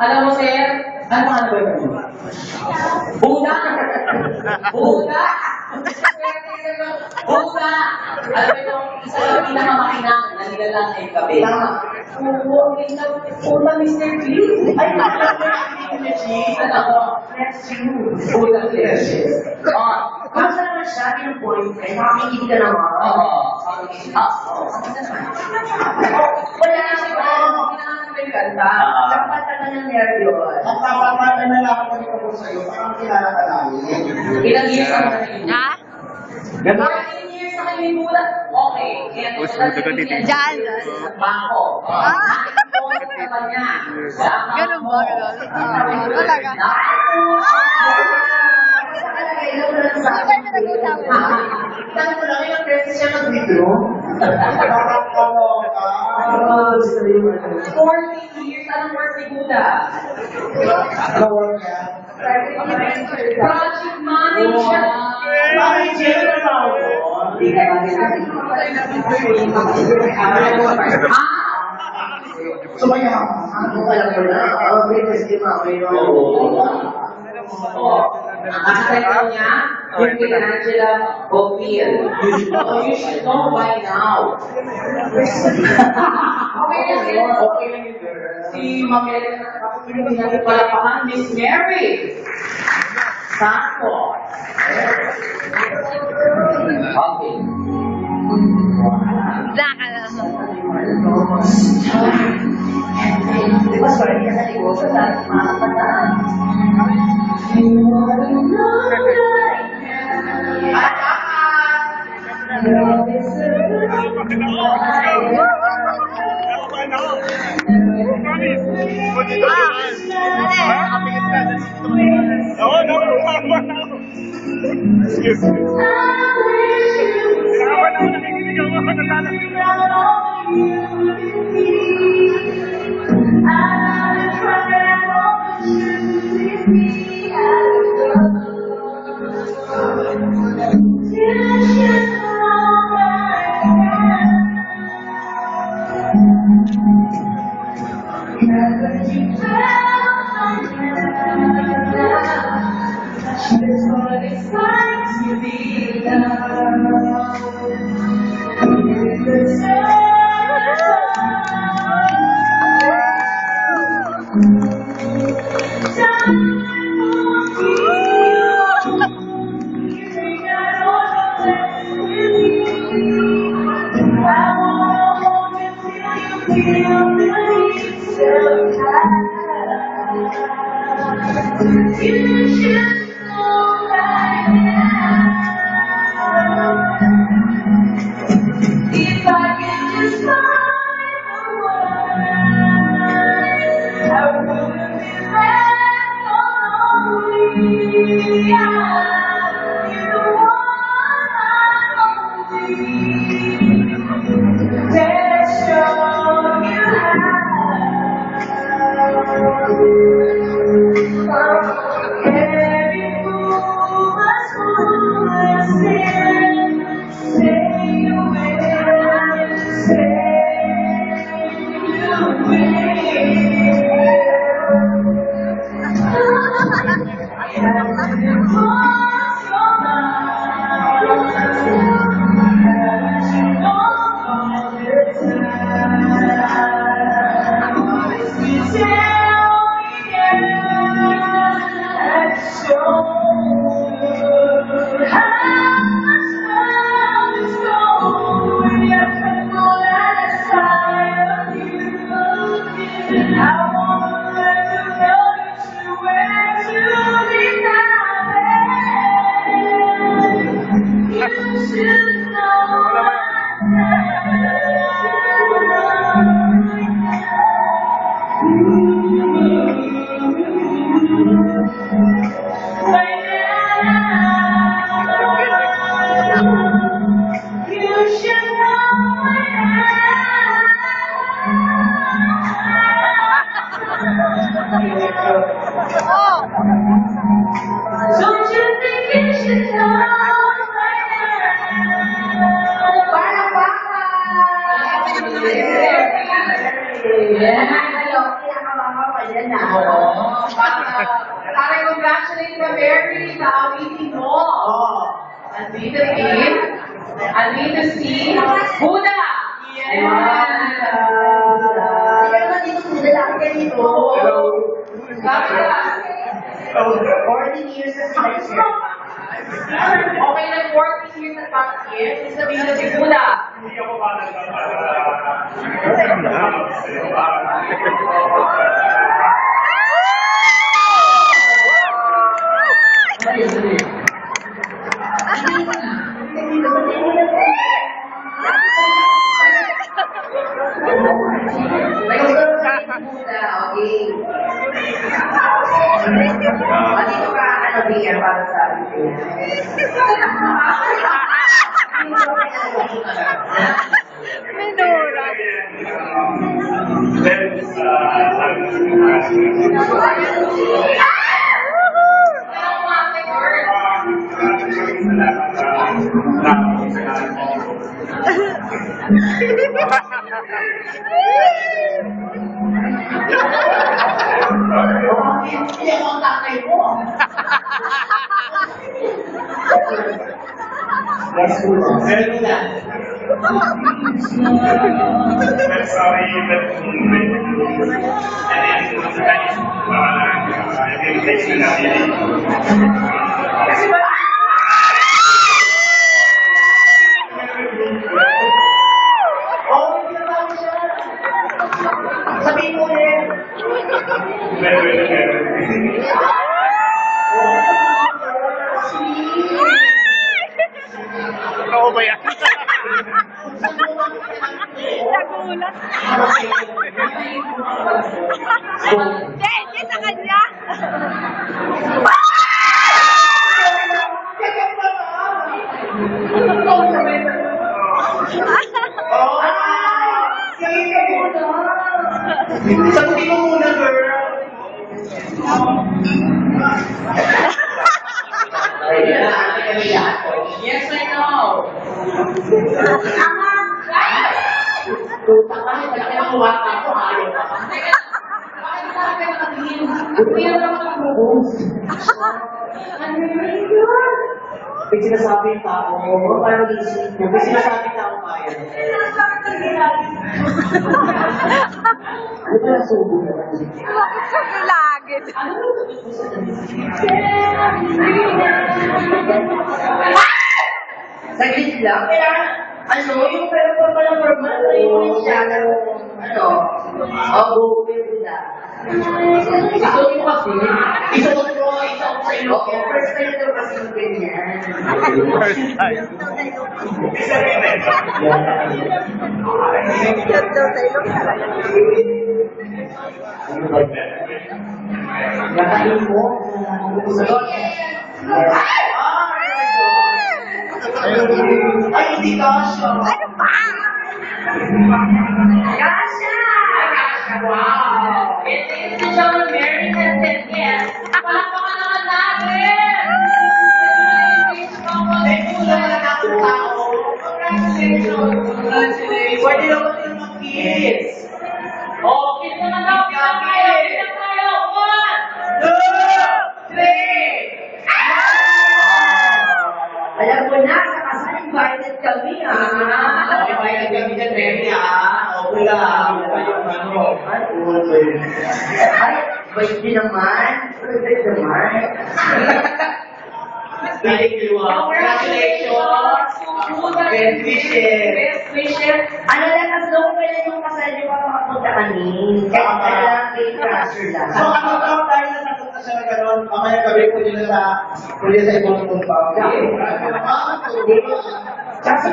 Alam mo, sir, ano ba yun? Buda! Buda! Buda! Alam mo yung isa yung pinakamakinang na nilalang ay gabi. Oo, Buda, Mr. Please. Ay, alam mo, let's you. Buda, let's you. Kamusta naman siya, pinu-boyfriend? Nakakikinig ka naman. Wala na siya. Kanta. Dapat ka ng nervyos. Magpapapala na lang ako dito po sa'yo, parang kilala ka namin. Ilang years ang naging? Ganda. 14 years na kayo mula. Okay. Diyan. Bako. Ganun ba? Ganun? Talaga. Sabay na nag-usapan. Tanong ko lang yung beses siya nag-withdraw. Nakakaloka. 14 years. Anong work ni Buda? Gawin niya. Project manager. Manager na tao ko. Sumaya. Ano ka lang ko na? May testima ko yun. Nakakita niya, yung kay Angela Bopil. You should know by now. Okay lang yun. Okay lang yun. Si Mamela na kapag natin palapakan, Miss Mary. Santo. Okay. Zaka na. Di ba, sorry ka sa negosyo dahil mga kataan. Excuse me. That's what it's like to be loved. You should know right now. If I could just find the words, I wouldn't be left lonely. You're the one I need. Let's show you how. Every fool must fool and sin. Say you will, say you will. What's your mind? You know all the time. You tell me that show how much love is gone. Yet all that side of you, I want to know you where to be now. You should know you should Oh! Don't you think you should know right now? Parang baka! Yeah. kanya na. Oo. Para congratulate ka, Mary, sa awitin mo. Andito si Buddha. Yes. Kaya naman dito po, lalaki ka dito. Bakit? 14 years na sa sir. Okay na 14 years at bakit? Sabihin na si Buddha. Hindi ako parang Dito ka, ano, Bia, para sa akin. Minura. Hindi ako ang tatay mo. Sabihin mo ulit. Oo ba yan? Nagulat. Hindi sa kanya. Sabi mo muna, girl. Yes, I know. Puta ka, hindi ka makuwaka ko, ayaw ka. May sinasabi yung tao mo, parang isip mo, may sinasabi yung tao kaya. Ano ba yung subo naman? Lagit. Saglit lang, kaya ano, yung pero pa pala formal, yung siya ng, ano, bula. Ito yung kasi, isuot ko sa ilo. First time ko kasi yung ganyan. First time. Ganda sa ilong talaga. Nakain mo. Ay, hindi ka siya. Ano ba? Kasha! Wow! Ito yung si John Mary Nantet, yes. Palakpakan naman natin! Thank you naman ako tao. Congratulations! Congratulations! Pwede naman din mag-kiss. Oh, kiss naman daw! Kiss na tayo! Kiss na tayo! 1, 2, 3! Alam mo na, sa kasal invited kami, Invited kami dyan, Mary, Okay lang. Ay, bait din naman. Bait naman. Thank you. Congratulations! Best wishes. Best wishes! Ano lang, as long kailan yung kasal niyo para makapunta kami. Kahit kailangan kayo transfer lang. So, ano dahil nasagot na siya na gano'n, mamaya gabi po nila sa ibang punta. Kasi